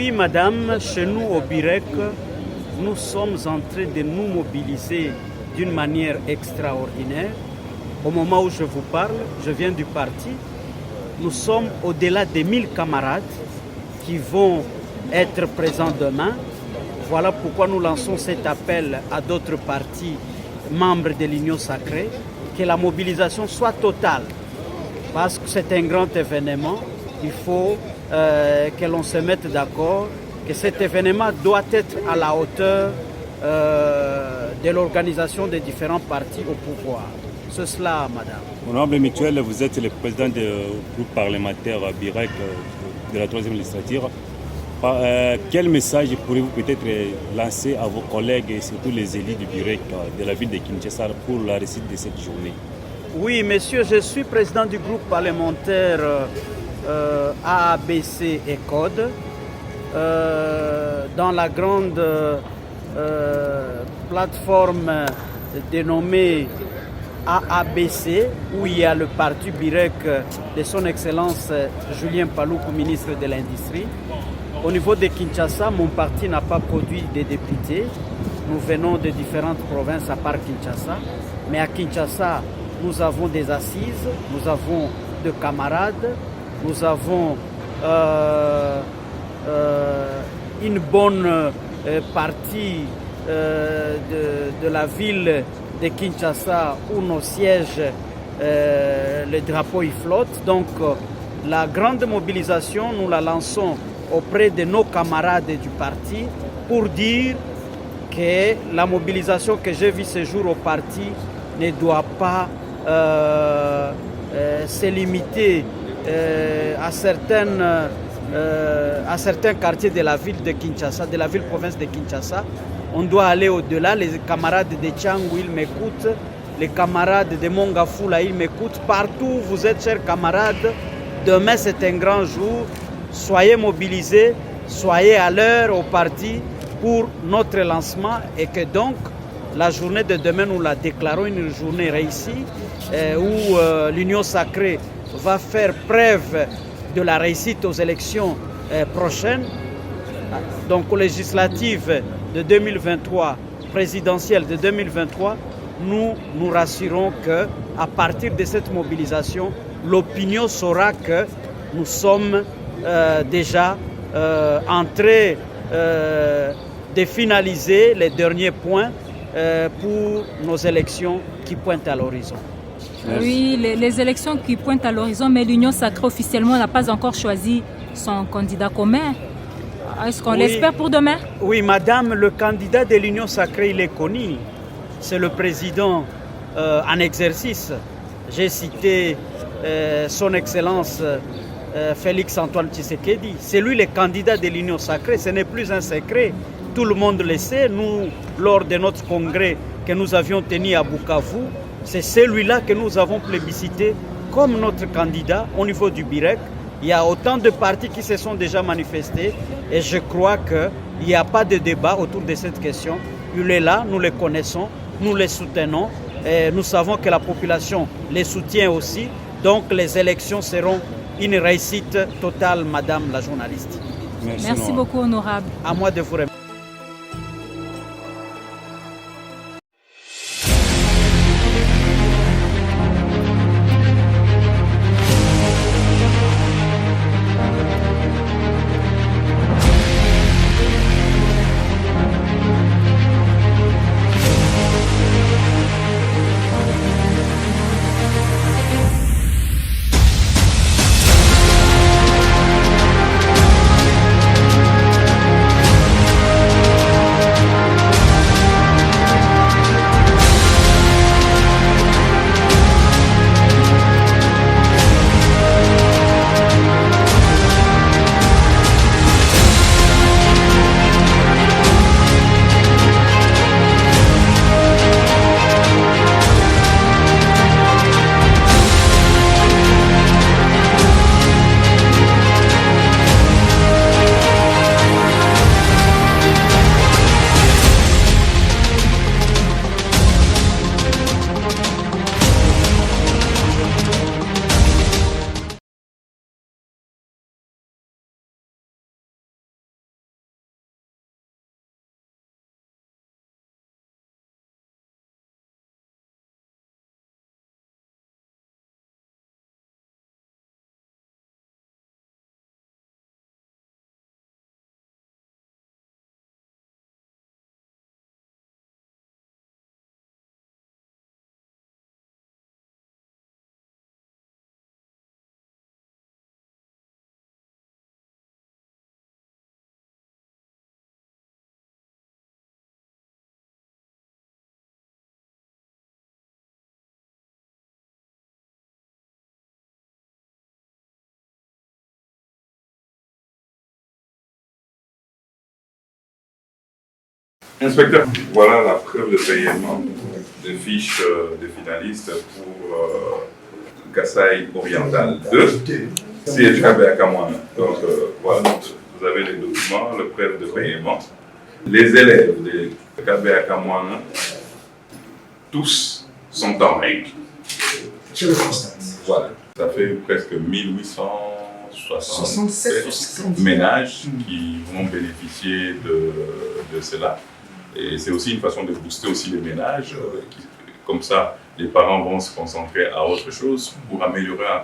Oui, madame, chez nous au BIREC, nous sommes en train de nous mobiliser d'une manière extraordinaire. Au moment où je vous parle, je viens du parti. Nous sommes au-delà de 1000 camarades qui vont être présents demain. Voilà pourquoi nous lançons cet appel à d'autres partis membres de l'Union sacrée, que la mobilisation soit totale. Parce que c'est un grand événement, il faut que l'on se mette d'accord, que cet événement doit être à la hauteur de l'organisation des différents partis au pouvoir. C'est cela, madame. Honorable Mutuel, vous êtes le président du groupe parlementaire BIREC de la 3e législature. Quel message pourriez-vous peut-être lancer à vos collègues et surtout les élus du BIREC de la ville de Kinshasa pour la réussite de cette journée? Oui, monsieur, je suis président du groupe parlementaire ABC et Code dans la grande plateforme dénommée AABC, où il y a le parti BIREC de son Excellence Julien Paluku, ministre de l'Industrie. Au niveau de Kinshasa, mon parti n'a pas produit de députés. Nous venons de différentes provinces à part Kinshasa. Mais à Kinshasa, nous avons des assises, nous avons de camarades, nous avons une bonne partie de la ville de Kinshasa où nos sièges, le drapeau y flotte. Donc la grande mobilisation, nous la lançons auprès de nos camarades du parti pour dire que la mobilisation que j'ai vue ce jour au parti ne doit pas se limiter à certains quartiers de la ville de Kinshasa, de la ville-province de Kinshasa. On doit aller au-delà. Les camarades de Tchangou, ils m'écoutent. Les camarades de Mongafula, ils m'écoutent. Partout où vous êtes, chers camarades, demain c'est un grand jour. Soyez mobilisés, soyez à l'heure au parti pour notre lancement et que donc la journée de demain, nous la déclarons une journée réussie où l'Union sacrée va faire preuve de la réussite aux élections prochaines. Donc aux législatives de 2023, présidentielles de 2023, nous nous rassurons qu'à partir de cette mobilisation, l'opinion saura que nous sommes déjà en train de finaliser les derniers points pour nos élections qui pointent à l'horizon. Oui, les élections qui pointent à l'horizon, mais l'Union sacrée officiellement n'a pas encore choisi son candidat commun. Est-ce qu'on l'espère pour demain? Oui, madame, le candidat de l'Union sacrée, il est connu. C'est le président en exercice. J'ai cité son Excellence Félix Antoine Tshisekedi. C'est lui le candidat de l'Union sacrée. Ce n'est plus un secret. Tout le monde le sait. Nous, lors de notre congrès que nous avions tenu à Bukavu, c'est celui-là que nous avons plébiscité comme notre candidat au niveau du BIREC. Il y a autant de partis qui se sont déjà manifestés et je crois qu'il n'y a pas de débat autour de cette question. Il est là, nous le connaissons, nous le soutenons et nous savons que la population les soutient aussi. Donc les élections seront une réussite totale, madame la journaliste. Merci beaucoup, honorable. À moi de vous remercier. Inspecteur, voilà la preuve de paiement des fiches des finalistes pour Kasaï Oriental 2, siège à Kamouana. Donc voilà, vous avez les documents, le preuve de paiement. Les élèves de Kabé à Kamouana, tous sont en règle. Je le constate. Voilà, ça fait presque 1867 ménages qui vont bénéficier de cela. Et c'est aussi une façon de booster aussi les ménages. Comme ça, les parents vont se concentrer à autre chose pour améliorer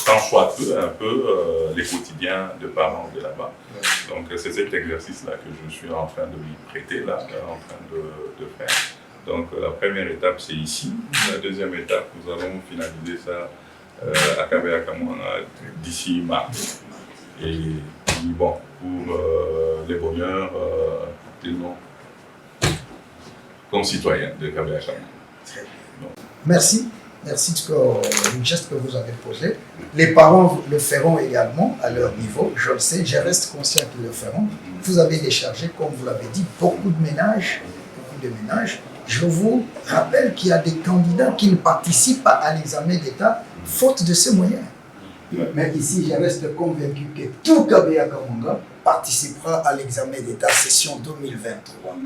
tant soit un peu les quotidiens de parents de là-bas. Donc c'est cet exercice-là que je suis en train de lui prêter, là, en train de faire. Donc la première étape, c'est ici. La deuxième étape, nous allons finaliser ça à Kabé à Kamouana d'ici mars. Et puis bon, pour les bonheurs de nos concitoyens de Kabé à Kamouana. Merci. Merci du geste que vous avez posé. Les parents le feront également à leur niveau. Je le sais, je reste conscient qu'ils le feront. Vous avez déchargé, comme vous l'avez dit, beaucoup de ménages. Je vous rappelle qu'il y a des candidats qui ne participent pas à l'examen d'État faute de ces moyens. Mais ici, je reste convaincu que tout Kabé à Kamouana participera à l'examen d'État session 2023.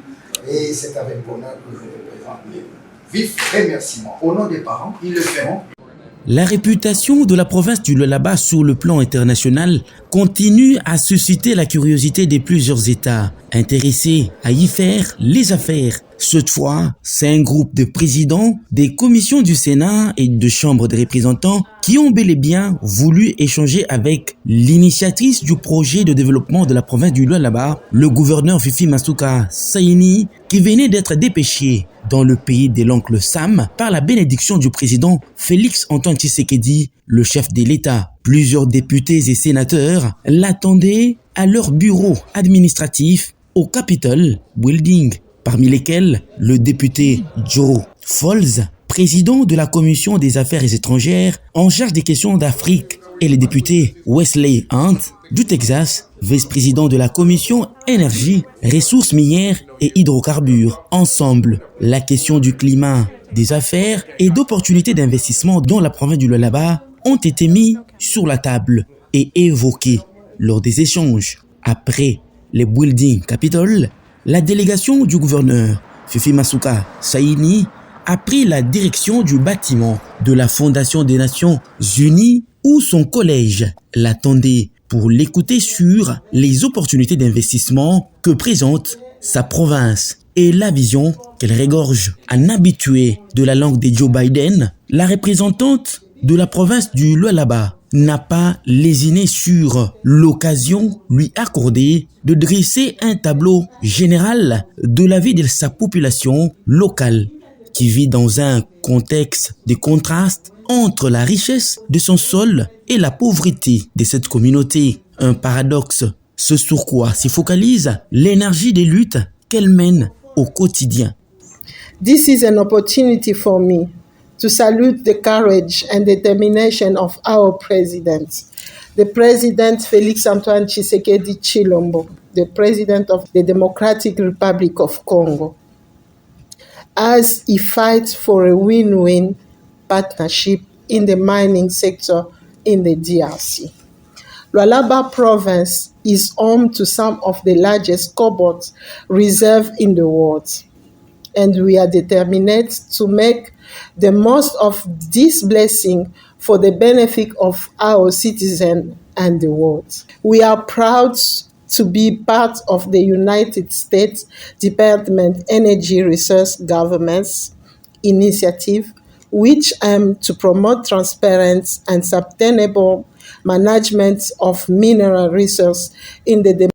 Et c'est avec bonheur que je vous présente mes vifs remerciements. Au nom des parents, ils le feront. La réputation de la province du Lualaba sur le plan international continue à susciter la curiosité de plusieurs États intéressés à y faire les affaires. Cette fois, c'est un groupe de présidents des commissions du Sénat et de Chambre des représentants qui ont bel et bien voulu échanger avec l'initiatrice du projet de développement de la province du Lualaba, le gouverneur Fifi Masuka Saini, qui venait d'être dépêché dans le pays de l'oncle Sam par la bénédiction du président Félix Antoine Tshisekedi, le chef de l'État. Plusieurs députés et sénateurs l'attendaient à leur bureau administratif au Capitol Building, parmi lesquels le député Joe Falls, président de la commission des affaires étrangères en charge des questions d'Afrique, et le député Wesley Hunt du Texas, vice-président de la commission énergie, ressources minières et hydrocarbures. Ensemble, la question du climat, des affaires et d'opportunités d'investissement dans la province du Lualaba ont été mis sur la table et évoqués lors des échanges. Après les Building Capitol, la délégation du gouverneur Fifi Masuka Saini a pris la direction du bâtiment de la Fondation des Nations Unies où son collège l'attendait pour l'écouter sur les opportunités d'investissement que présente sa province et la vision qu'elle régorge. En habituée de la langue de Joe Biden, la représentante de la province du Lualaba n'a pas lésiné sur l'occasion lui accordée de dresser un tableau général de la vie de sa population locale qui vit dans un contexte de contraste entre la richesse de son sol et la pauvreté de cette communauté. Un paradoxe, ce sur quoi s'y focalise l'énergie des luttes qu'elle mène au quotidien. This is an opportunity for me to salute the courage and determination of our president, the President Félix Antoine Tshisekedi Tshilombo, the President of the Democratic Republic of Congo, as he fights for a win-win partnership in the mining sector in the DRC. Lualaba province is home to some of the largest cobalt reserves in the world, and we are determined to make the most of this blessing for the benefit of our citizens and the world. We are proud to be part of the United States Department Energy Research Government's initiative, which aim to promote transparent and sustainable management of mineral resources in the